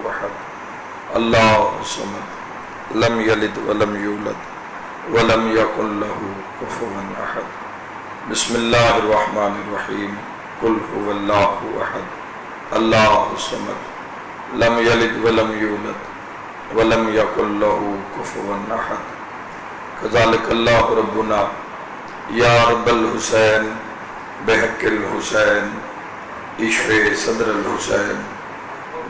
احد اللہ الصمد لم یلد ولم یولد ولم یکن له کفوا احد بسم اللہ الرحمن الرحیم قل هو اللہ احد اللہ الصمد لم یلد ولم یولد ولم یکن له کفوا احد کذالک اللہ ربنا یا رب الحسین بحق الحسین اشفِ صدر الحسین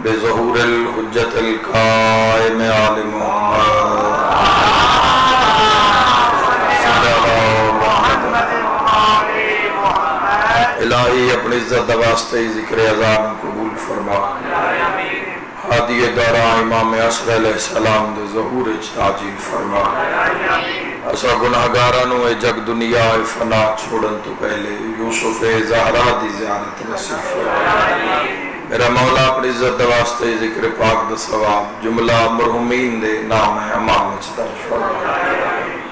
بظہور الحجت القائم آل محمد الہی اپنی عزت واسطے ذکر اذان قبول فرما ہادی دورہ امام عصر علیہ السلام دے ظہور تعجیل فرما اسا گناہگارانوں اے جگ دنیا اے فنا چھوڑن تو پہلے یوسف زہرا دی زیارت نصیب فرما میرا مولا اپنی عزت واسطے ذکر پاک دا ثواب جملہ مرحومین دے نام امان وچ درج فرما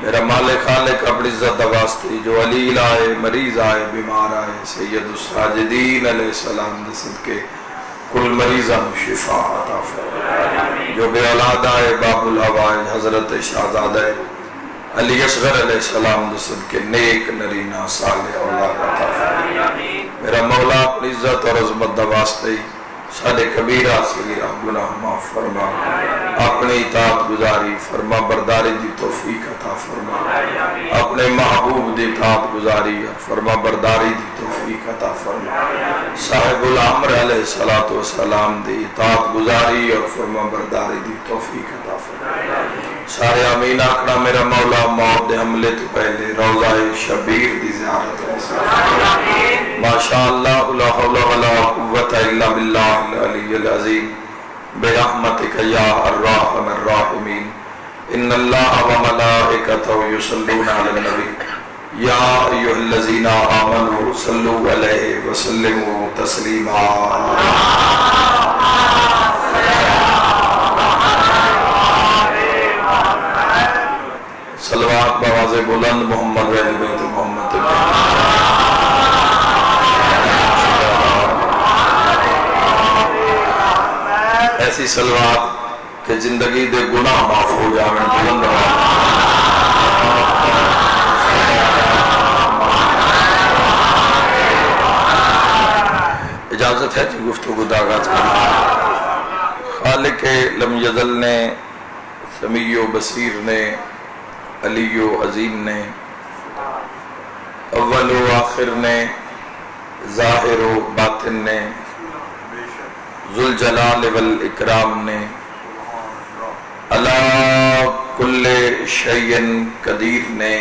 میرا مالک خالق اپنی عزت واسطے جو علیل آئے مریض آئے بیمار آئے سید الساجدین علیہ السلام دے صدقے کل مریضہ شفا عطا فرما جو بے اولاد آئے باب الحوائج حضرت شہزادہ علی اصغر علیہ السلام دے صدقے نیک نرینہ صالح اولاد عطا فرما میرا مولا اپنی عزت اور عظمت دا واسطے سارے کبیرہ صغیرہ گناہ معاف فرما اپنی اطاعت گزاری فرما برداری دی توفیق عطا فرما اپنے محبوب دی اطاعت گزاری فرما برداری دی توفیق عطا فرما صاحب الامر علیہ السلام دی اطاعت گزاری اور فرما برداری دی توفیق عطا فرما سارے آمین آکڑا میرا مولا موت دے حملے تو پہلے روضہ شبیر دی زیارت ماشاءاللہ لا حول ولا قوة الا باللہ العلی العظیم برحمتک یا الرحم الراحمین ان اللہ وملائکتہ یصلون علی النبی یا ایھا الذین آمنوا صلوا علیہ وسلموا تسلیما صلوات بآواز بلند محمد و اہل بیت محمد ایسی صلوات کہ زندگی دے گناہ معاف ہو جاویں بلند اجازت ہے کہ گفتگو دا آغاز کریں خالق لم یزل نے سمیع و بصیر نے علی و عظیم نے اول و آخر نے ظاہر و باطن نے ذوالجلال والاکرام نے علی کل شیء قدیر نے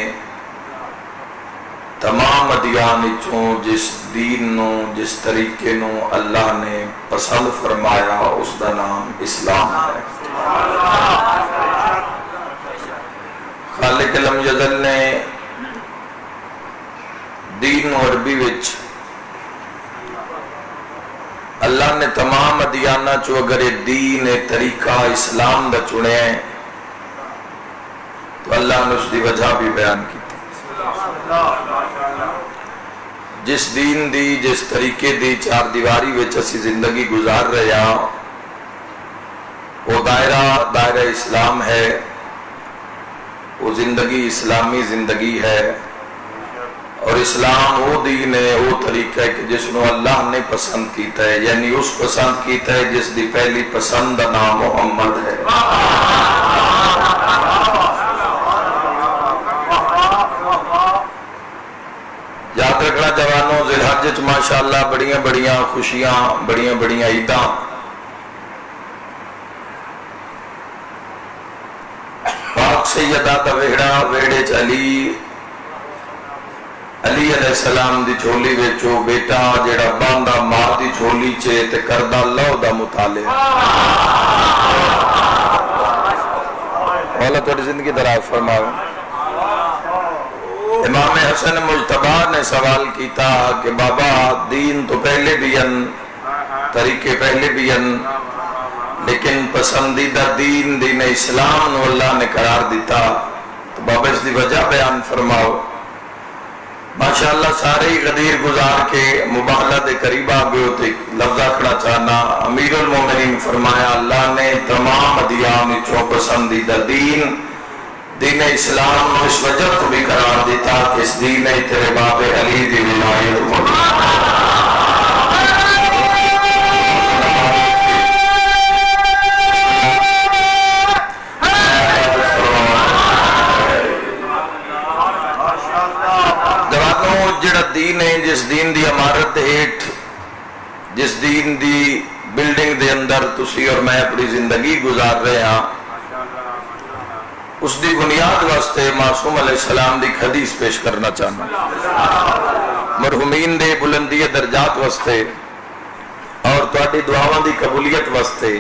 تمام ادیان چوں جس دین نو جس طریقے نو اللہ نے پسند فرمایا اس دا نام اسلام ہے خالق لم یزل نے دین و عربی وچ اللہ نے تمام ادیانہ چو اگر دین طریقہ اسلام دا چنے ہیں تو اللہ نے اس دی وجہ بھی بیان کی تھی جس دین دی جس طریقے دی چار دیواری وچ اسی زندگی گزار رہے ہیں وہ دائرہ اسلام ہے وہ زندگی اسلامی زندگی ہے اور اسلام وہ دین ہے وہ طریقہ ہے کہ جس نو اللہ نے پسند کیتا ہے یعنی اس پسند کیتا ہے جس دی پہلی پسند نام محمد ہے یاد رکھنا جوانوں ذی الحج وچ ماشاءاللہ بڑیاں بڑیاں خوشیاں بڑیاں بڑیاں عیداں پاک سیدہ دا ویڑے چ علی علیہ السلام دی چھولی ویچو بیٹا جیڑا باندہ ماں دی چھولی چے تے کردہ لو دا مطالعہ مولا توڑی زندگی دراز فرماؤ امام حسن مجتبہ نے سوال کیتا کہ بابا دین تو پہلے بھی ان طریقے پہلے بھی ان لیکن پسندیدہ دین اسلام نو اللہ نے قرار دیتا تو بابا اس دی وجہ بیان فرماؤ ماشاءاللہ سارے ہی غدیر گزار کے مباہلہ دے قریب آگے ہوتے لفظہ کھڑا چاہنا امیر المومنین فرمایا اللہ دیان چوں پسندیدہ دین دین اسلام اس وجہ کو بھی قرار دیتا کہ اس دین تیرے باب علی دی ولایت ہوگی۔ جڑا دین ہے جس دین دی عمارت ہیٹھ جس دین دی بلڈنگ دے اندر تسی اور میں اپنی زندگی گزار رہے ہیں اس دی بنیاد واسطے معصوم علیہ السلام دی حدیث پیش کرنا چاہنا مرحومین دے بلندی درجات واسطے اور تہاڈی دعاواں دی قبولیت واسطے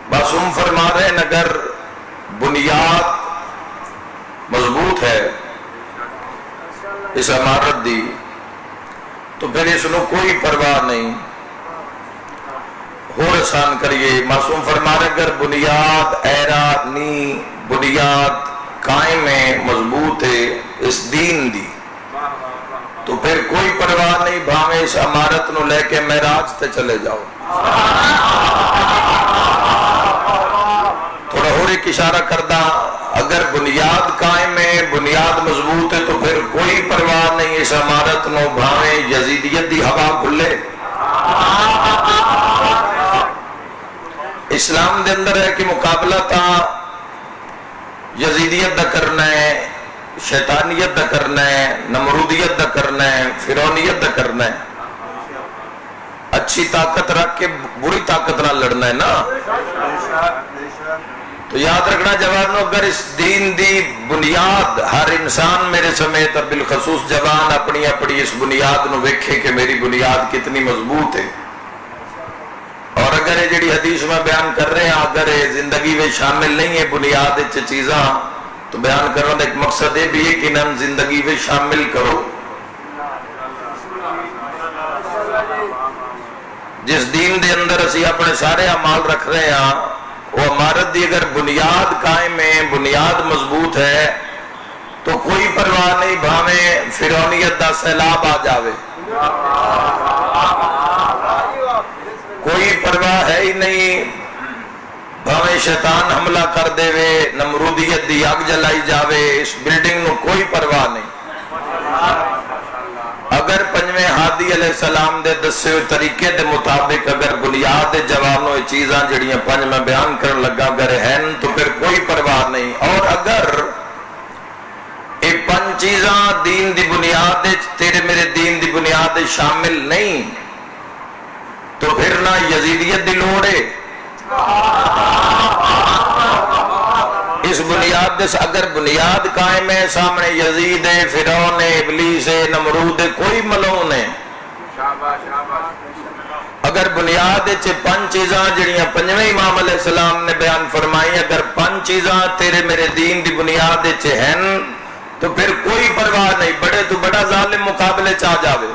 معصوم فرما رہے ہیں اگر بنیاد مضبوط ہے اس عمارت دی تو پھر اس نو کوئی پرواہ نہیں ہو آسان کریے معصوم فرما رہے اگر بنیاد ایرا نی بنیاد قائم ہے مضبوط ہے اس دین دی تو پھر کوئی پرواہ نہیں بھاویں اس عمارت نو لے کے معراج تے چلے جاؤ تھوڑا اور ایک اشارہ کردہ اگر بنیاد قائم ہے بنیاد مضبوط ہے تو پھر کوئی پرواہ نہیں اس عمارت نو بھاویں یزیدیت دی ہوا کھلے اسلام دے اندر ہے کہ مقابلہ تا یزیدیت دا کرنا ہے شیطانیت دا کرنا ہے نمرودیت دا کرنا ہے فرعونیت دا کرنا ہے اچھی طاقت رکھ کے بری طاقت نہ لڑنا ہے نا تو یاد رکھنا جوانوں اگر اس دین دی بنیاد ہر انسان میرے سمیت اور بالخصوص جوان اپنی اپنی اس بنیاد نو ویکھے کہ میری بنیاد کتنی مضبوط ہے اور اگر یہ جڑی حدیث میں بیان کر رہے ہیں اگر یہ زندگی میں شامل نہیں ہے بنیاد چیزاں تو بیان کرنے کا ایک مقصد یہ بھی ہے کہ انہوں زندگی میں شامل کرو جس دین دے اندر اسی اپنے سارے اعمال رکھ رہے ہیں وہ عمارت دی اگر بنیاد قائم ہے بنیاد مضبوط ہے تو کوئی پرواہ نہیں بھاویں فرعونیت دا سیلاب آ جاوے کوئی پرواہ ہے ہی نہیں بھاویں شیطان حملہ کر دے وے نمرودیت دی آگ جلائی جاوے اس بلڈنگ نو کوئی پرواہ نہیں اگر پنجویں ہادی علیہ السلام دے دسے ہوئے طریقے دے مطابق اگر بنیاد جوانوں چیزاں جڑیاں پنج میں بیان کرن لگا اگر ہیں تو پھر کوئی پرواہ نہیں اور اگر یہ پنج چیزاں دین دی بنیاد تیرے میرے دین دی بنیاد شامل نہیں تو پھر نہ یزیدیت دی لوڑ ہے اس بنیاد دس اگر بنیاد قائم ہے سامنے یزید ہے فرعون ہے ابلیس ہے نمرود ہے کوئی ملعون ہے اگر بنیاد پنج چیزاں جڑیاں پنجویں امام علیہ السلام نے بیان فرمائی اگر پنج چیزاں تیرے میرے دین دی بنیاد ہیں تو پھر کوئی پرواہ نہیں بڑے تو بڑا ظالم مقابلے چاہ جاوے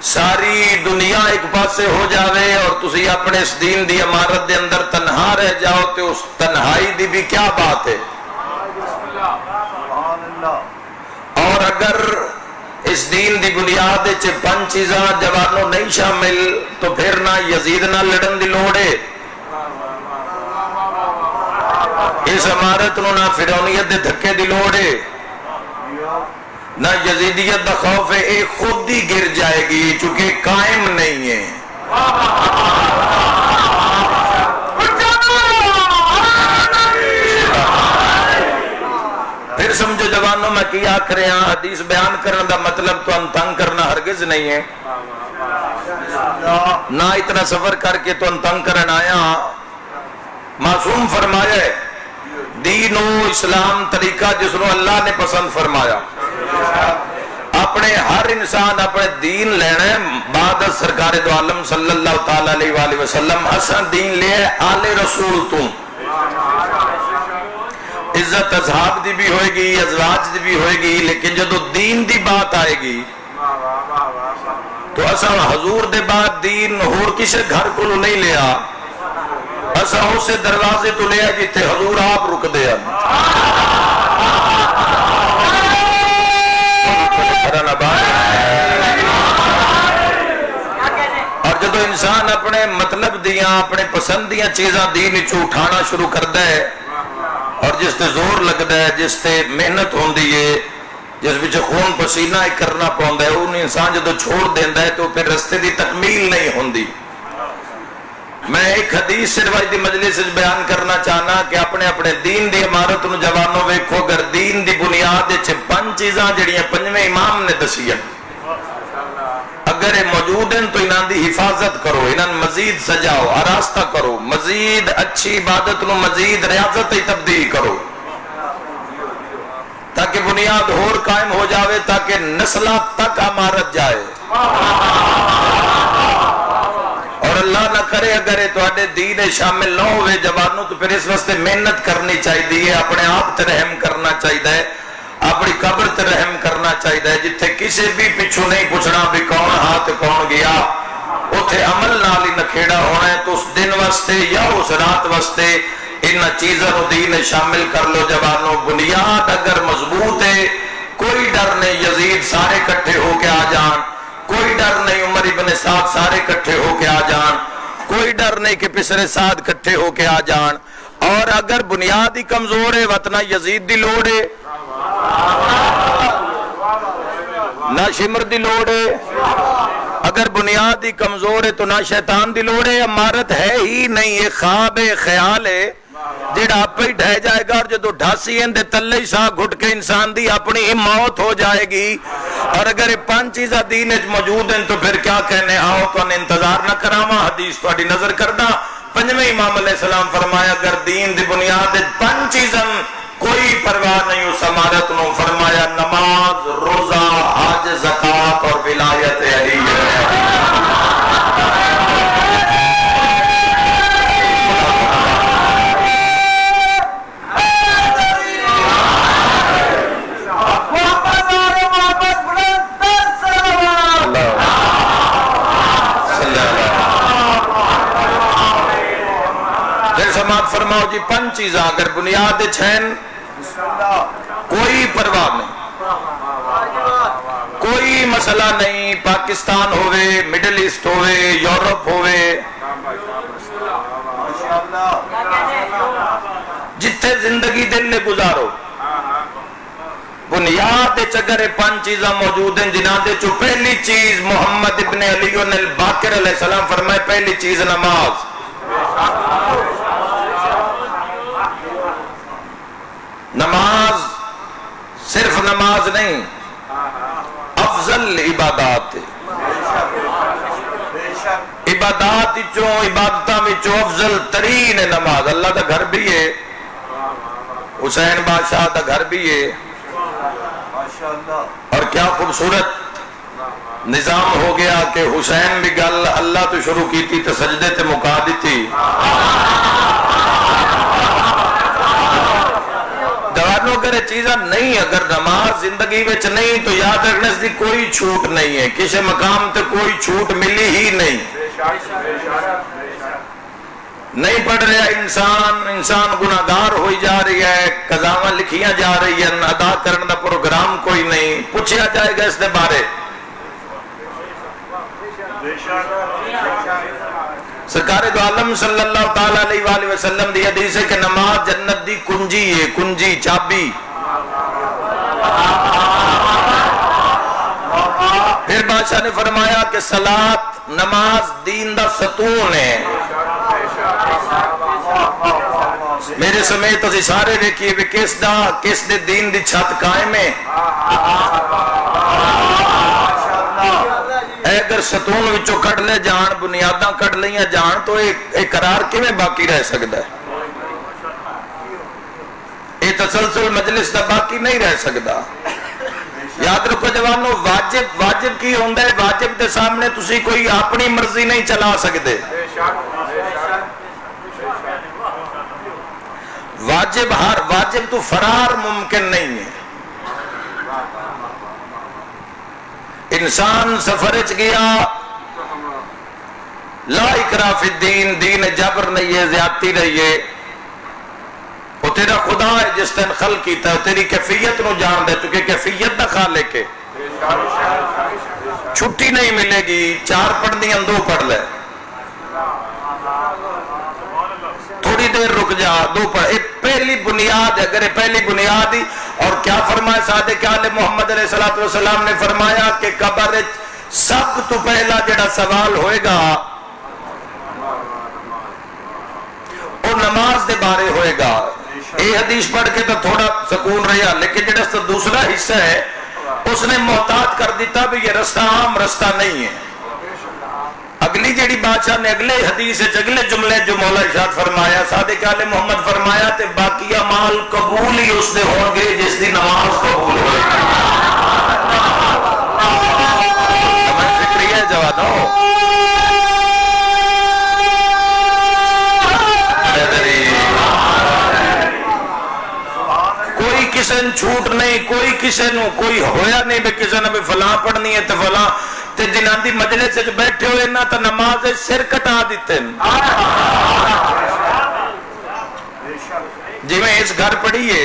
ساری دنیا ایک پاسے ہو جاوے اور تسی اپنے اس دین دی عمارت دے اندر تنہا رہ جاؤ تو اس تنہائی دی بھی کیا بات ہے اور اگر اس دین دی بنیاد پنج چیزاں جوانوں نہیں شامل تو پھر نہ یزید نہ لڑن دی لوڑ ہے اس عمارت نو نہ فرعونیت دے دھکے دی لوڑ ہے نہ یزیدیت دا خوف ہے ایک خود ہی گر جائے گی چونکہ قائم نہیں ہے پھر سمجھو جوانوں میں کیا کرے ہیں حدیث بیان کرنے دا مطلب تو انتنگ کرنا ہرگز نہیں ہے نہ اتنا سفر کر کے تو انتنگ کرن آیا معصوم فرمایا ہے دین و اسلام طریقہ جس کو اللہ نے پسند فرمایا اپنے ہر انسان اپنے دین لینا ہے بعد سرکار دو عالم صلی اللہ تعالی علیہ وآلہ وسلم حسن دین لے آل رسول تو عزت اصحاب دی بھی ہوئے گی ازواج دی بھی ہوئے گی لیکن جدو دین دی بات آئے گی تو اسا حضور دے بعد دین ہور کسے گھر کو نہیں لیا اسا اسے دروازے تو لیا جتے حضور آپ رک دیا اور جدو انسان اپنے مطلب دیاں دیاں اپنے پسندیاں چیزاں دین چو اٹھانا شروع کرتا ہے، اور جس تے زور لگتا ہے، جس تے محنت ہوندی ہے، جس وچ خون پسینہ کرنا پوندا ہے، ان انسان جدو چھوڑ دیندا ہے تو پھر رستے دی تکمیل نہیں ہوندی۔ میں ایک حدیث سے روایتی مجلس بیان کرنا چاہنا کہ اپنے اپنے دین دی عمارت نو جوانوں ویکھو، اگر دین دی بنیاد وچ 5 چیزاں جڑیاں 5ویں امام نے دسیاں اگر یہ موجود ہیں تو انہاں دی حفاظت کرو، انہاں مزید سجاؤ، آراستہ کرو، مزید اچھی عبادت نو مزید ریاضت تبدیل کرو، تاکہ بنیاد اور قائم ہو جاوے، تاکہ نسلہ تک عمارت جائے۔ اور اللہ نہ کرے اگر یہ تواڈے دین شامل نہ ہوئے جوانوں تو پھر اس واسطے محنت کرنی چاہیے، اپنے آپ تے رحم کرنا چاہیے، اپنی قبر تے رحم کرنا چاہیے، جتھے کسی بھی پچھو نہیں پوچھنا بھی کون ہاتھ کون گیا، اتھے عمل نال ہی نکھیڑا ہونا ہے۔ تو اس دن واسطے یا اس رات واسطے ان چیزوں کو دین شامل کر لو جوانوں۔ بنیاد اگر مضبوط ہے، کوئی ڈر نہیں یزید سارے کٹھے ہو کے آ جان، کوئی ڈر نہیں عمر ابن سعد سارے کٹھے ہو کے آ جان، کوئی ڈر نہیں کہ پسر سعد کٹھے ہو کے آ جان۔ اور اگر بنیاد ہی کمزور ہے، وطنہ یزید دی لوڑ ہے، نہ شمر دی لوڑ ہے، اگر بنیاد ہی کمزور ہے تو نہ شیطان دی لوڑ ہے، عمارت ہے ہی نہیں، یہ خواب ہے، خیال ہے جڑا آپ ہی ڈھہ جائے گا، اور جدو ڈھاسی ہیں دے تلے سا گھٹ کے انسان دی اپنی ہی موت ہو جائے گی۔ اور اگر یہ 5 چیزاں دین وچ موجود ہیں تو پھر کیا کہنے، آؤ تو انتظار نہ کراواں، حدیث تہاڈی نظر کردا 5ویں امام علیہ السلام فرمایا اگر دین دی بنیاد 5 چیزاں کوئی پرواہ نہیں اس عمارت نو، فرمایا نماز، روزہ، حج، زکات اور ولایت علی۔ فرماؤ جی 5 چیزاں اگر بنیاد چھین کوئی پرواہ نہیں، کوئی مسئلہ نہیں، پاکستان ہوئے، مڈل ایسٹ ہوئے، یورپ ہوئے، جتھے زندگی دل نے گزارو، بنیاد اگر 5 چیزاں موجود ہیں جنہاں دے چو پہلی چیز محمد ابن علی الباقر علیہ السلام فرمائے پہلی چیز نماز۔ نماز صرف نماز نہیں، افضل عبادات ہے، عبادات عبادتاں وچوں افضل ترین ہے نماز۔ اللہ دا گھر بھی ہے، حسین بادشاہ دا گھر بھی ہے، اور کیا خوبصورت نظام ہو گیا کہ حسین بھی گل اللہ تو شروع کی تھی تو سجدے تے مکا دی تھی۔ اگر یہ چیزاں نہیں، اگر نماز زندگی وچ نہیں تو یاد رکھنے سے کوئی چھوٹ نہیں ہے، کسی مقام تے کوئی چھوٹ ملی ہی نہیں۔ نہیں پڑھ رہا انسان گناہگار ہوئی جا رہی ہے، قضاواں لکھیاں جا رہی ہیں، ادا کرنے دا پروگرام کوئی نہیں، پوچھا جائے گا اس دے بارے۔ سرکار دو عالم صلی اللہ تعالیٰ علیہ وآلہ وسلم دی حدیث ہے کہ نماز جنت دی کنجی ہے، کنجی چابی۔ پھر بادشاہ نے فرمایا کہ صلاۃ نماز دین دا ستون ہے۔ میرے سمیت اسی سارے دیکھئے بھی کس دے دین دی چھت قائم ہے۔ اگر ستون وچوں کٹ لے جان، بنیاداں کٹ لیاں جان تو ایک قرار کیویں باقی رہ سکتا ہے؟ یہ تسلسل مجلس دا باقی نہیں رہ سکتا۔ یاد رکھو جوانو، واجب کی ہوندا ہے؟ واجب دے سامنے تسی کوئی اپنی مرضی نہیں چلا سکتے۔ واجب تو فرار ممکن نہیں ہے۔ انسان سفر چ گیا، لا اکراہ فی الدین، دین جبر نہیں ہے، زیادتی نہیں ہے۔ وہ تیرا خدا ہے جس نے خلق کیتا ہے، تیری کیفیت نو جان دے، تو کہ کیفیت دا خالق ہے۔ چھٹی نہیں ملے گی، 4 پڑھ دیاں 2 پڑھ لے، دیر رک جا، دو پڑھ. پہلی بنیاد ہے، اگر یہ پہلی بنیاد ہی. اور کیا فرمایا صادق آل محمد علیہ السلام نے فرمایا کہ قبر سب تو پہلا جڑا سوال ہوئے گا وہ نماز دے بارے ہوئے گا. یہ حدیث پڑھ کے تو تھوڑا سکون رہا، لیکن جڑا دوسرا حصہ ہے اس نے محتاط کر دیتا بھی یہ رستہ عام رستہ نہیں ہے. اگلی جیڑی بادشاہ نے اگلے حدیث اگلے جملے جو مولا ارشاد فرمایا صادق آل محمد فرمایا تے باقی اعمال قبول ہی اس دے ہوں گے جس دی نماز قبول ہوئے گی. سمجھ فکری ہے جوانو؟ کوئی کسی نے چھوٹ نہیں، کوئی کسی نے کوئی ہویا نہیں بھی کسی نے بھی فلاں پڑھنی ہے تو فلاں تے جنہاں دی مجلس وچ بیٹھے ہوئے نا تو نماز سر کٹا دیتے جی میں اس گھر پڑھیے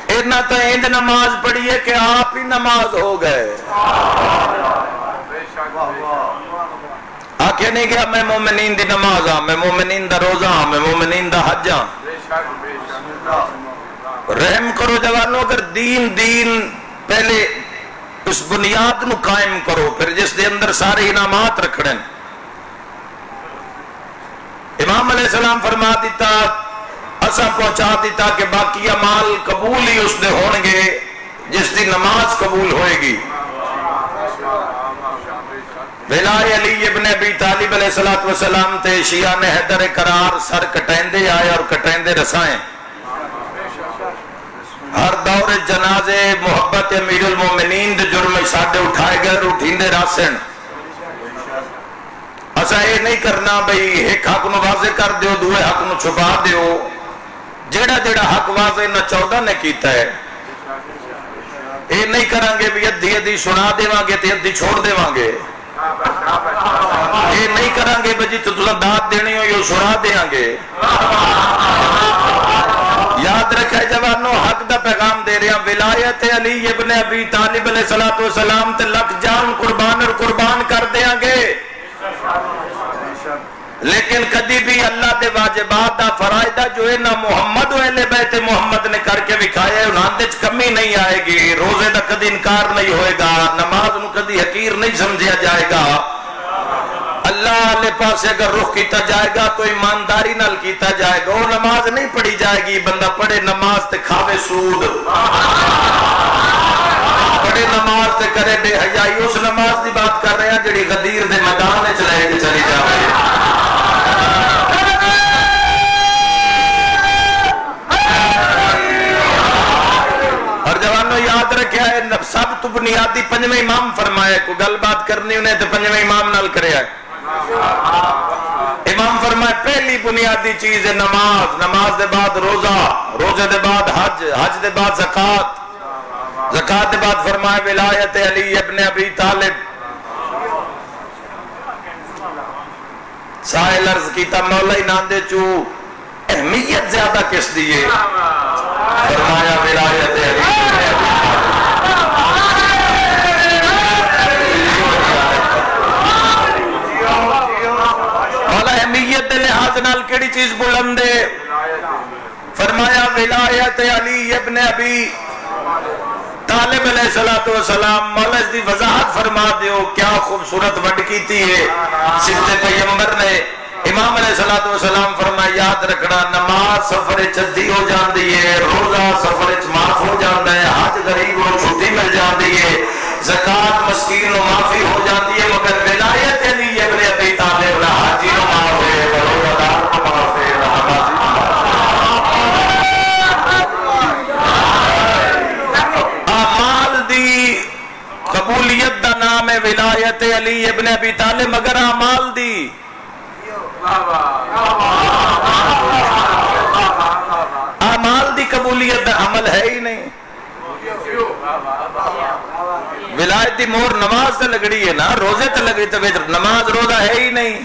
اینا تو ایند نماز پڑھیے کہ آپ ہی نماز ہو گئے. آکھے نہیں گیا میں مومنین دی نماز ہاں، میں مومنین دا روزہ ہاں، میں مومنین دا حج ہاں. رحم کرو جوانو، اگر دین پہلے اس بنیاد نو قائم کرو، پھر جس دے اندر سارے انعامات رکھنے. امام علیہ السلام فرما دیتا اسا پہنچا دیتا کہ باقی اعمال قبول ہی اس دے ہون گے جس دی نماز قبول ہوئے گی. ولائے علی ابن ابی طالب علیہ السلام تے شیعہ نے حیدر قرار سر کٹیندے آئے اور کٹیندے رسائیں. ہر دور جنازے محبت امیر المومنین دے جرم ساڈے اٹھائے گئے اٹھیندے راسن. اسا یہ نہیں کرنا بھئی ایک حق نو واضح کر دیو دوے حق نو چھپا دیو. جیڑا حق واضح نہ 14 نے کیتا ہے یہ نہیں کریں گے بھی ادھی سنا دیواں گے تے ادھی چھوڑ دیواں گے. یہ نہیں کریں گے بھئی تو داد دینی ہو یہ سنا دیاں گے. یاد رکھے جوانو حق دا پیغام دے رہے ہیں. ولایت علی ابن ابی طالب علیہ السلام تے لکھ جان قربان اور قربان کر دیاں گے، لیکن کدی بھی اللہ دے واجبات دا فرائض دا جو ہے نہ محمد و اہل بیت محمد نے کر کے دکھایا ہے انہاں دے کمی نہیں آئے گی. روزے دا کدی انکار نہیں ہوئے گا، نماز نو کدی حقیر نہیں سمجھا جائے گا. اللہ علیہ پاس اگر رخ کیتا جائے گا تو ایمانداری نال کیتا جائے گا. وہ نماز نہیں پڑھی جائے گی، بندہ پڑھے نماز تے کھاوے سود، پڑھے نماز تے کرے بے حیائی. اس نماز دی بات کر رہے ہیں جڑی غدیر دے میدان وچ لے کے چلی جائے. اور جوانو یاد رکھیا ہے سب تو بنیادی پنجویں امام فرمایا. کوئی گل بات کرنی انہیں تو پنجویں امام نال کریا ہے. امام فرمائے پہلی بنیادی چیز ہے نماز، نماز دے بعد روزہ، روزے دے بعد حج، حج دے بعد زکات، زکات دے بعد فرمائے ولایت علی ابن ابی طالب. سائل عرض کیتا مولا اناندے چو اہمیت زیادہ کس دیئے؟ فرمایا ولایت علی ابن ابی اہمیت لحاظ نال کیڑی چیز بلند ہے؟ فرمایا ولایت علی ابن ابی طالب علیہ السلام. مولا اس دی وضاحت فرما دیو کیا خوبصورت وڈ کیتی ہے صفت پیغمبر نے. امام علیہ السلام فرمایا یاد رکھنا نماز سفر چدی ہو جاندی ہے، روزہ سفر معاف ہو جاندہ ہے، حج غریب کو چھٹی مل جاندی ہے، زکات مسکین کو معافی ہو جاتی ہے، مگر ولایت علی ابن ابی طالب نہ حاجی نو معاف ہے، روزہ دار کو معاف ہے، اعمال دی قبولیت دا نام ہے ولایت علی ابن ابی طالب. مگر اعمال دی اعمال دی قبولیت دا عمل ہے ہی نہیں. ولایت دی مور نماز تے لگڑی ہے نا، روزے تے لگڑی تے نماز روزہ ہے ہی نہیں.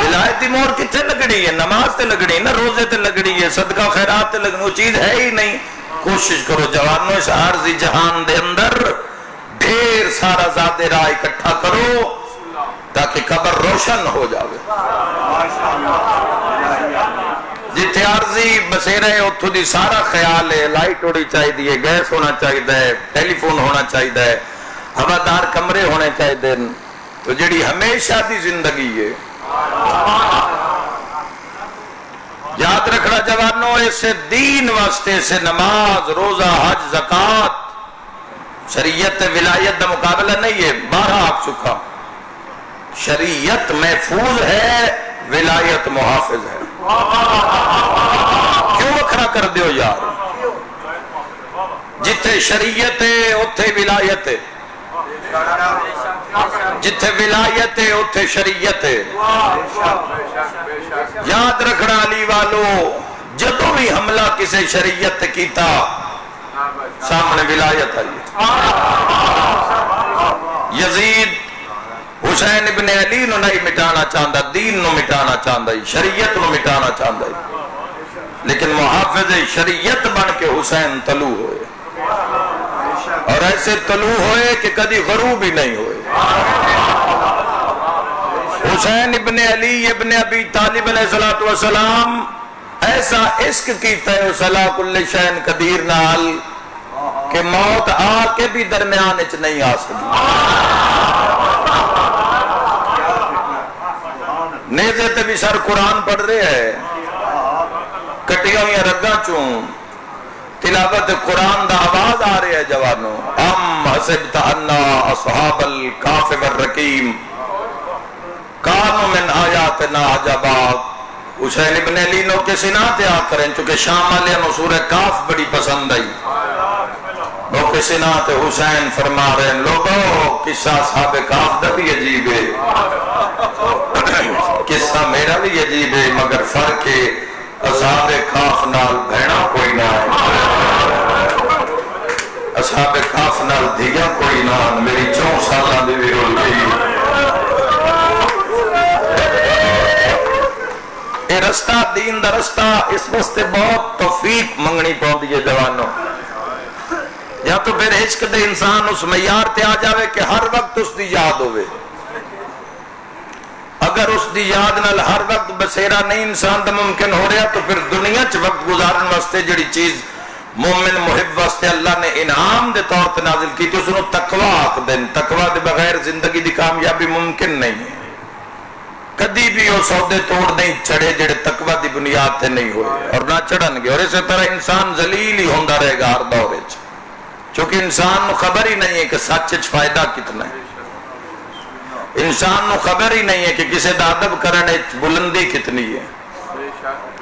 ولایت دی مور کتنے لگڑی ہے؟ نماز تے لگڑی نا، روزے تے لگڑی ہے، صدقہ خیرات تے لگڑی، وہ چیز ہے ہی نہیں. کوشش کرو جوانوں اس عارضی جہان دے اندر ڈھیر ڈھیر سارا زاد راہ اکٹھا کرو تاکہ قبر روشن ہو جاوے. جتھے عارضی بسیرے اتھو دی سارا خیال ہے، لائٹ ہونی چاہیے، گیس ہونا چاہیے، ٹیلی فون ہونا چاہیے، ہوادار کمرے ہونے چاہیے. تو جڑی ہمیشہ دی زندگی ہے، یاد رکھنا جوانوں، اسے دین واسطے، اسے نماز، روزہ، حج، زکوٰۃ، شریعت ولایت دا مقابلہ نہیں ہے. بارہ آ چکا، شریعت محفوظ ہے، ولایت محافظ ہے. کیوں وکھرا کر دیو یار؟ جتھے شریعت ہے اتھے ولایت ہے، جتھے ولایت ہے اتھے شریعت ہے. یاد رکھنا علی والو، جدوں بھی حملہ کسے شریعت کیتا سامنے ولایت آئی. یزید حسین ابن علی نو نہیں مٹانا چاہتا، دین نو مٹانا چاہتا، شریعت نو مٹانا چاہتا، لیکن محافظ شریعت بن کے حسین طلوع ہوئے، اور ایسے طلوع ہوئے کہ کدی غروب ہی نہیں ہوئے. حسین ابن علی ابن ابی طالب علیہ السلام ایسا عشق کیتا ہے صلاح کل شین قدیر نال کہ موت آ کے بھی درمیان اچ نہیں آ سکی. نیزے تے بھی سر قرآن پڑھ رہے ہیں، کٹیاں ہوئی رگاں چوں تلاوت قرآن دا آواز آ رہے ہے. جوانوں، ام حسبت انا اصحاب الکاف والرقیم کانوا من آیاتنا عجبا. حسین ابن علی نو کے سنا تے آ کریں، چونکہ شام والے نو سورہ کاف بڑی پسند آئی. نو کے سنا تے حسین فرما رہے ہیں، لوگوں قصہ صحاب کاف دا بھی عجیب ہے، قصہ میرا بھی عجیب ہے، مگر فرق ہے اصحاب کاف نال بہنا کوئی نہ ہے، اصحاب کاف نال دھیا کوئی نہ. میری 4 سالہ دی بھی رول گئی. اے رستہ دین دا رستہ، اس واسطے بہت توفیق منگنی پاؤندی ہے جوانوں. یا تو پھر عشق دے انسان اس معیار تے آ جاوے کہ ہر وقت اس دی یاد ہوئے. اگر اس دی یاد نال ہر وقت بسیرا نہیں انسان دا ممکن ہو رہا، تو پھر دنیا چ وقت گزارن واسطے جڑی چیز مومن محب واسطے اللہ نے انعام دے طور تے نازل کی تو اس نو تقوی آکھ دین. تقوی دے بغیر زندگی دی کامیابی ممکن نہیں ہے. کدی بھی وہ سودے توڑ نہیں چڑھے جڑے تقوی دی بنیاد تے نہیں ہوئے، اور نہ چڑھن گے. اور اسی طرح انسان ذلیل ہی ہوندا رہے گا ہر دور وچ، چونکہ انسان نو خبر ہی نہیں ہے کہ سچ وچ فائدہ کتنا ہے. انسان نو خبر ہی نہیں ہے کہ کسی دا ادب کرنے بلندی کتنی ہے.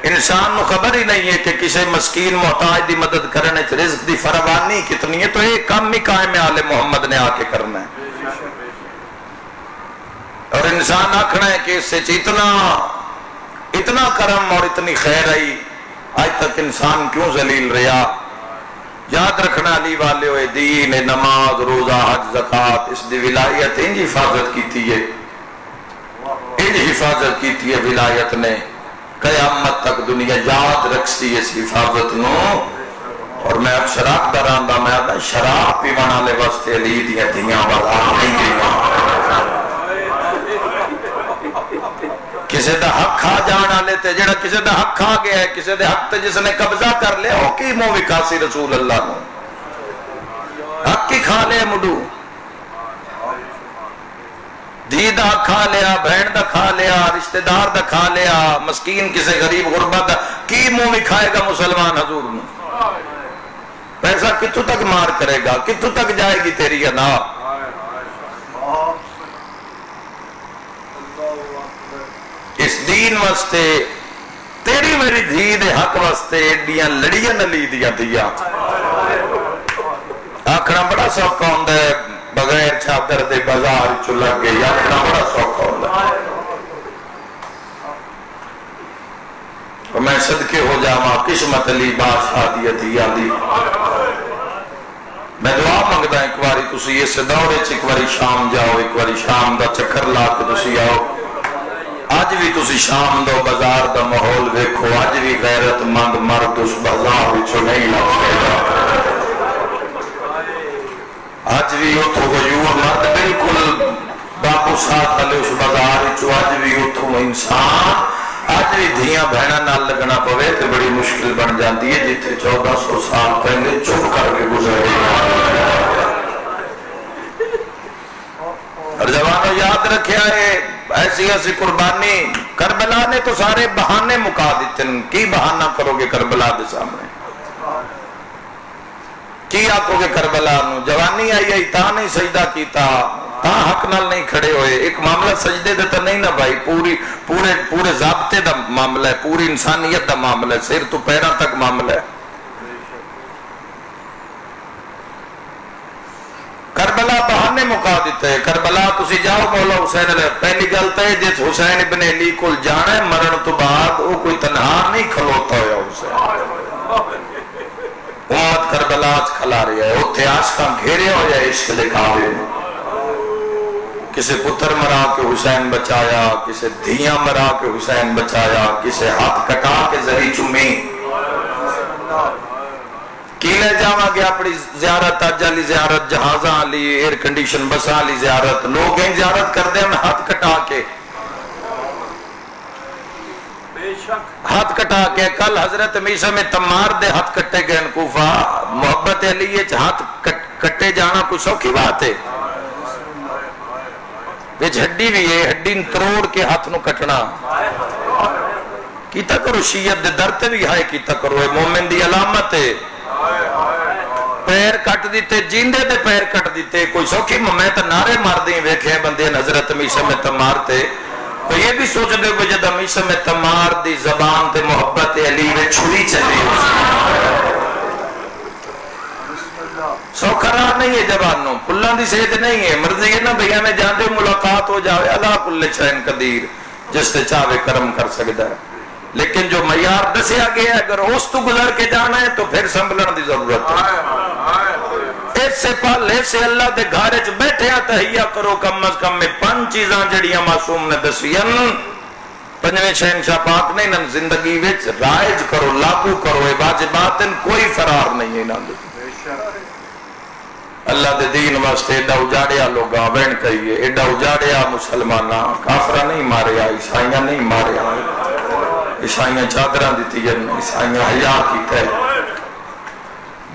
انسان نو خبر ہی نہیں ہے کہ کسی مسکین محتاج دی مدد کرنے رزق دی فراوانی کتنی ہے. تو ایک کام ہی قائم آل محمد نے آ کے کرنا ہے. اور انسان آکھنا ہے کہ اس سے اتنا کرم اور اتنی خیر آئی، آج تک انسان کیوں ذلیل رہا. یاد رکھنا علی والے ہوئے، دین نماز روزہ حج زکوٰۃ اس دی ولایت انج حفاظت کیتی ہے، انج حفاظت کیتی ہے ولایت نے. قیامت تک دنیا یاد رکھتی اس حفاظت نو. اور میں اب شراب دراندہ میں آدھا شراب پیوان والے واسطے علی دیاں دھیاں بازار نہیں دیاں. کسی دا حق کھا جان والے تے جڑا کسی دا حق کھا گیا ہے، کسی دے حق تے جس نے قبضہ کر لیا، وہ کی منہ وکھاسی رسول اللہ نو. حق کی کھا لیا مڈو، دھی دا حق کھا لیا، بہن دا کھا لیا، رشتہ دار دا کھا لیا، مسکین کسی غریب غربت دا کی منہ وکھائے گا مسلمان حضور نو. پیسہ کتوں تک مار کرے گا، کتوں تک جائے گی تیری انا. اس دین واسطے تیری میری دھی دے حق واسطے ایڈیاں لڑیاں نلی دیاں دیا. آکھنا بڑا سوکھا ہوندا ہے بغیر چادر دے بازار چ لگ گئی، آکھنا بڑا سوکھا ہوندا ہے. میں صدقے ہو جاواں قسمت علی بادشاہ دی دیا دی. میں دعا منگدا ایک واری تسی اس دورے چ ایک واری شام جاؤ، ایک واری شام دا چکر لا کے تسی آؤ. اج بھی تسی شام دو بازار دا ماحول ویکھو، اج بھی غیرت مند مرد اس بازار وچوں نہیں لگ سکدا. اج بھی اتوں غیور مرد بالکل باپو ساتھ والے اس بازار اج بھی اتوں انسان اج بھی دھیاں بہنوں نال لگنا پوے تو بڑی مشکل بن جاتی ہے جتنے 1400 سال پہلے چپ کر کے گزرے. اور جوانوں یاد رکھیا ہے ایسی ایسی قربانی کربلا نے تو سارے بہانے مکا دیتے ہیں. کی بہانہ کرو گے کربلا دے سامنے؟ کی آکو گے کربلا نو؟ جوانی آئی آئی تا نہیں سجدہ کیتا، تا حق نال نہیں کھڑے ہوئے. ایک معاملہ سجدے دے تا نہیں نا بھائی، پورے ضابطے دا معاملہ ہے، پوری انسانیت دا معاملہ ہے، سر تو پیروں تک معاملہ ہے. کربلا بہانے مکا دیتے ہیں. کربلا تسی جاؤ مولا حسین علیہ، پہلی گلتا ہے جس حسین ابن علی کو جانا ہے مرن تو بعد وہ کوئی تنہا نہیں کھلوتا ہویا حسین. امت کربلا آج کھلا رہی ہے، اتھے عاشقاں گھیرے ہو جائے عشق دکھاوے. کسے پتر مرا کے حسین بچایا، کسے دھیاں مرا کے حسین بچایا، کسے ہاتھ کٹا کے زری چمی. کی لے جاواں گے اپنی زیارت، اج والی زیارت، جہازاں والی، ایئر کنڈیشن بساں والی زیارت. لوگ ہیں زیارت کردے ہیں ہاتھ کٹا کے، ہاتھ کٹا کے. کل حضرت میثم تمار دے ہاتھ کٹے گئے کوفہ. محبت علی ہاتھ کٹے جانا کوئی سوکھی بات ہے؟ وچ ہڈی بھی ہے، ہڈی تروڑ کے ہاتھ نو کٹنا کیتا کرو. شیعت دے در تے بھی ہائے کیتا کرو، اے مومن دی علامت ہے. پیر کٹ دیتے، جیندے دے پیر کٹ دیتے کوئی سوکھی. میں تو نعرے مار دیں ویکھے بندے حضرت میثم تمار تے. تو یہ بھی سوچ دے کہ جب میثم تمار دی زبان تے محبت علی میں چھری چلی سوکھرا نہیں ہے جبانوں، پلان دی صحت نہیں ہے. مرضی ہے نا بھیا میں جاندے ملاقات ہو جاوے، اللہ کل شین قدیر، جس تے چاہے کرم کر سکتا ہے. لیکن جو معیار دسیا گیا ہے اگر اس تو گزر کے جانا ہے تو پھر سنبھلن دی ضرورت ہے. اس سے پہلے سے اللہ دے گھر وچ بیٹھے تہیا کرو کم از کم میں 5 چیزاں جڑیاں معصوم نے دسیاں. پنجویں شہنشاہ پاک نے انہاں زندگی وچ رائج کرو، لاگو کرو. اے واجبات کوئی فرار نہیں ہے انہاں دے. اللہ دے دین واسطے ایڈا اجاڑیا لوگاں وین کہیے، ایڈا اجاڑیا مسلماناں. کافرہ نہیں ماریا، عیسائیاں نہیں ماریا. عیسائیاں چادراں دیتی ہیں، عیسائیاں حیا کیتا ہے،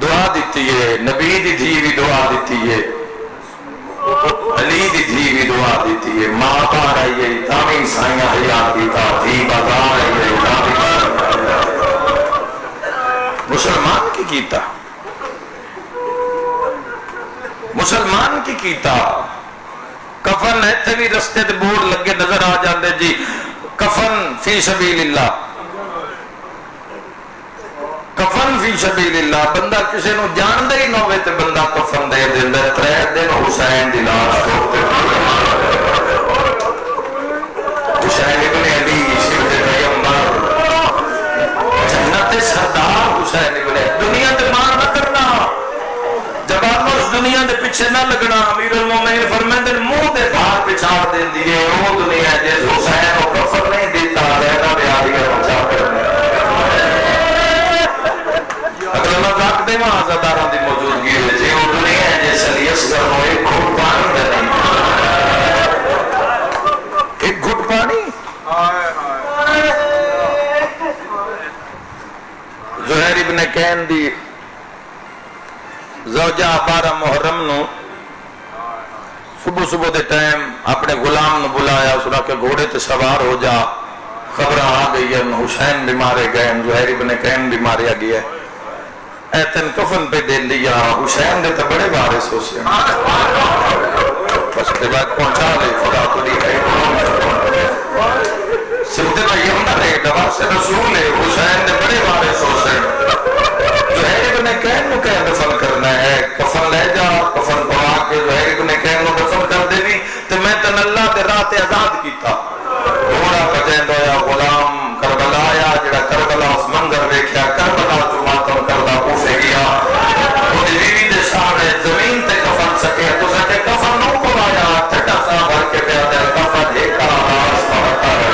دعا دیتی ہے. نبی دی دھی بھی دعا دیتی ہے، علی دی دھی بھی دعا دیتی ہے. ماں باہر آئی ہے تامی عیسائیاں حیا کیتا، دھی بازار آئی ہے تامی. مسلمان کی کیتا، مسلمان کی کیتا. کفن ایتھے بھی رستے تے بورڈ لگے نظر آ جاندے جی کفن فی سبیل اللہ، کفن فی سبیل اللہ. بندہ کسی نو جان دے ہی نہ ہوئے تے بندہ کفن دے دیندا. 3 دن حسین دی لاش ٹوکتے حسین ابن علی سید پیغمبر جنت سردار حسین ابن علی. دنیا تے مان نہ کرنا، جبانوں اس دنیا دے پیچھے نہ لگنا. امیر المومنین فرماندے منہ دے بھار پچھاڑ دیندی ہے وہ دنیا جس حسین کو کفن نہیں دیتا رہنا بیادیاں بچا کرنے. اگر اللہ ذات دے وہاں عزاداراں دی موجودگی ہے جی وہ دنیا ہے جیسے علی اصغر ہو ایک گھٹ پانی دے نہیں، ایک گھٹ پانی. زہیر ابن کین دی زوجہ 12 محرم نو صبح صبح دے ٹائم اپنے غلام نو بلایا، اس نے کہ گھوڑے تے سوار ہو جا، خبر آ گئی ہے حسین بھی مارے گئے، زہیر ابن کین بھی ماریا گیا. ایتن کفن پہ دے لیا. حسین دے تو بڑے وارث ہو سے بس کے بعد پہنچا لے خدا تو دی ہے سبت پیغمبر ہے، نواز رسول ہے. حسین دے بڑے وارث ہو سے زہیر ابن کین نو کہ دفن کرنا ہے. کفن لے جا، کفن پوا کے زہیر ابن کین نو دفن کر دے بھی تو میں تن اللہ دے راہ تے آزاد کیتا. گھوڑا بجیندا ہویا غلام کربلا آیا، جڑا کربلا اس منظر ویکھیا کربلا جو ماتم کردا کوفے گیا. اودی بیوی دے سامنے زمین تے کفن سکے تو سکے کفن نو پوایا ٹھٹا سا بھر کے پیا دے کفن ایک کا راس پڑتا ہے.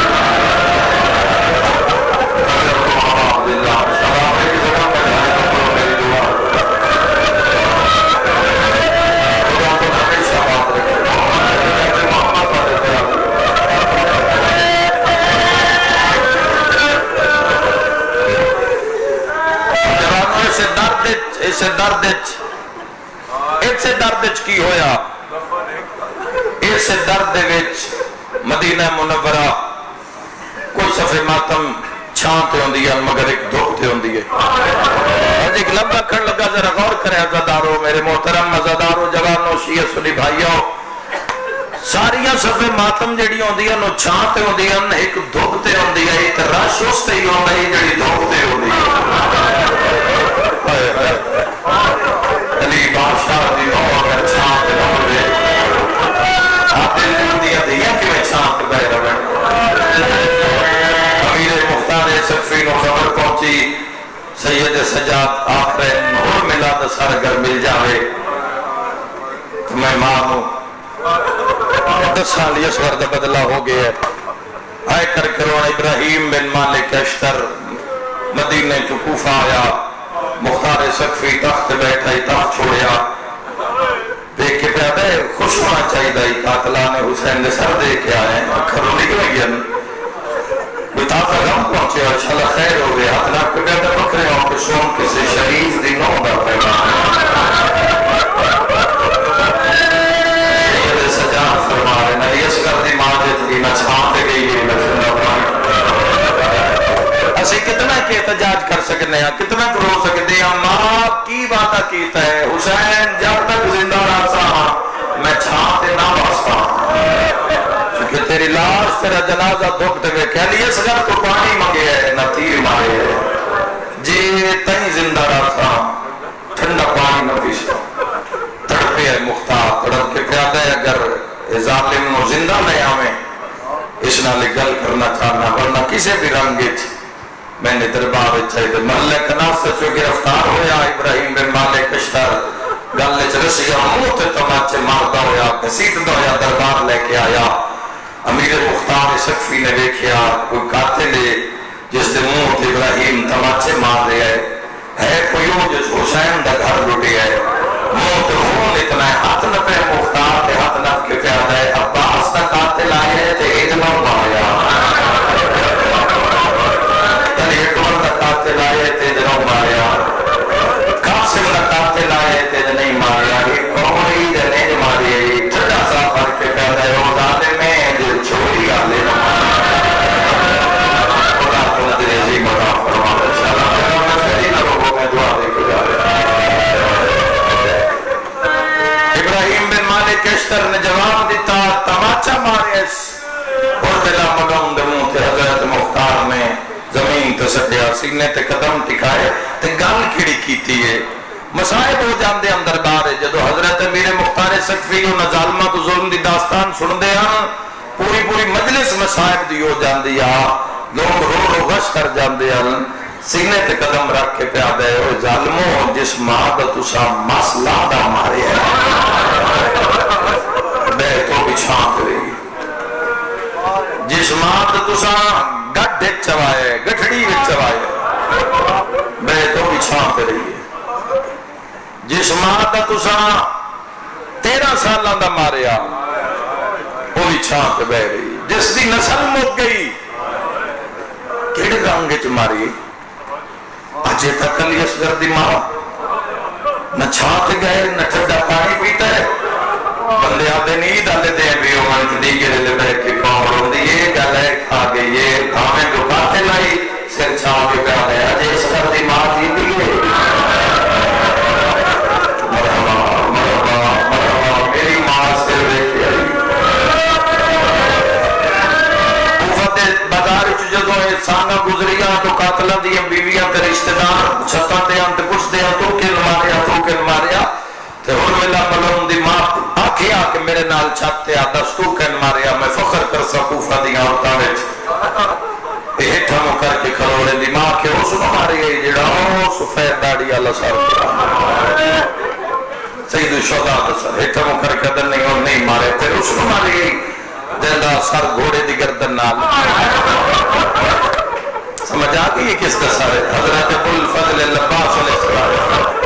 اللہ سلام علیکم. وچ کی ہویا اس درد دے وچ مدینہ منورہ کوئی صفحے ماتم چھان تے ہوندی ہے مگر ایک دھوپ تے ہوندی ہے. ایک لمبا کھڑ لگا ذرا غور کرے عزادارو میرے محترم عزادارو جوانو شیعہ سنی بھائیو ساریاں صفحے ماتم جڑی ہوندی ہے نو چھان تے ہوندی ہے ایک دھوپ تے ہوندی ہے ایک رش اس تے ہی ہوندی ہے جڑی دھوپ تے ہوندی ہے. علی بادشاہ دی نو اگر چھان تے ہوندی آپ دل ہوندی ہے دیا کہ میں چھان تے بہ رہا امیر مختار سقفی نو خبر پہنچی سید سجاد آخر نور ملا تو سر اگر مل جاوے تو میں مانوں 10 سال یسور دا بدلہ ہو گیا ہے. آئے کر کرون ابراہیم بن مالک اشتر مدینہ چو کوفہ آیا مختار سقفی تخت بیٹھا ہی تخت چھوڑیا دیکھ کے پیادہ ہے خوش ہونا چاہیے دائی قاتلان حسین نے سر دے کے آئے ہیں اکھروں نکلے گیا کوئی تازہ غم پہنچے اور انشاءاللہ خیر ہو گیا حتنا کوئی پیادہ بکرے ہوں کہ سون کسی شریف دی نو دا پیدا یہ سجان فرما رہے نا یہ سکر دی ماجد کی نہ چھانتے گئی ہے نہ زندہ پانی اسی کتنا کی احتجاج کر سکنے ہیں کتنا کرو سکتے ہیں ماں کی باتہ کیتا ہے حسین جب تک زندہ رہا میں چھانتے نہ باستا چونکہ تیری لاش تیرا جنازہ دھوکتے ہوئے کہہ لیے سگر تو پانی مانگے ہے نہ تیر مارے ہے جی تہیں زندہ رہا ٹھنڈا پانی نہ پیشتا تڑپے ہے مختار تڑپ کے پیادہ ہے اگر ظالم نو زندہ لے آمیں اس نالے گل کرنا چاہنا ورنہ کسے بھی رنگے میں نے دربار چاہیے محلے کناس سے جو گرفتار ہویا ابراہیم بن مالک اشتر گلے چرسیا موت تماچے ماردا ہویا گھسیٹ دا ہویا دربار لے کے آیا امیر مختار سقفی نے دیکھیا کوئی قاتل ہے جس دے موت ابراہیم تماچے مار رہے ہے کوئی ہو جس حسین دا گھر لٹے ہے موت خون اتنا ہے ہاتھ نہ پہ مختار تے ہاتھ نہ کے پیادہ ہے عباس دا قاتل آئے تے اجمع ماریا قاتل آئے تے جنہوں ماریا قاسم کا قاتل آئے تے نہیں ماریا یہ کوئی دے نہیں ماری چھڑا سا پڑھ کے پیدا ہے وہ ظالم میں جو چھوڑی آلے نہ خدا تو ندر عظیم اللہ فرما انشاءاللہ میں فیدی نہ روگوں میں دعا دے کے جا رہے ابراہیم بن مالک اشتر نے جواب دیتا تماچا مارے اور بلا مگم دموں تے حضرت مختار میں زمین تو سٹیا سینے تے قدم ٹکائے تے گل کھڑی کیتی ہے مسائب ہو جاندے اندر بار ہے جدو حضرت امیر مختار سقفی انہاں ظالمہ تو ظلم دی داستان سن دے ہاں پوری مجلس مسائب دی ہو جاندی آ لوگ رو غش کر جاندے ہاں سینے تے قدم رکھ کے پیادہ ہے وہ ظالموں جس ماں دا تسا مسئلہ دا مارے ہے بے تو بچھان کرے جس ماں دا تسا گھٹ ایک چوائے گھٹڑی ایک چوائے بے تو بھی چھان پہ رہی ہے جس ماں دا تسا 13 سالہ دا ماریا وہ بھی چھان پہ بہ رہی جس دی نسل مک گئی کیڑے رنگ چ ماری اجے تک علی اصغر دی ماں نہ چھان تے گئے نہ ٹھنڈا پانی پیتا ہے بندے آدھے نہیں ڈالے دے بھی وہ دی گرے لے بیٹھ کے کون ہوندی یہ گل ہے کھا گئی یہ کھانے کو کھاتے لائی سر چھاں کے پیادہ ہے اجے اس کر دی ماں جی دی ہے مرحبا میری ماں سر دیکھ آئی اوفت بازار جدوں انسانہ گزریاں تو قاتلہ دی بیویاں تے رشتہ دار چھتاں تے انت کچھ دے تو کل ماریا تے ہن ویلا ملون دی ماں آکھیا کہ میرے نال چھتے آ دستو کن ماریا میں فخر کر سکوں فدیاں عورتاں وچ ہیٹھا مو کر کے کھڑوڑے دی ماں کہ اس نو ماری گئی جڑا او سفید داڑھی والا سر سید الشہداء دا سر ہیٹھا مو کر کے دن نہیں مارے پھر اس نو ماری گئی جندا سر گھوڑے دی گردن نال سمجھ آ گئی کس کا سر ہے حضرت ابو الفضل العباس علیہ السلام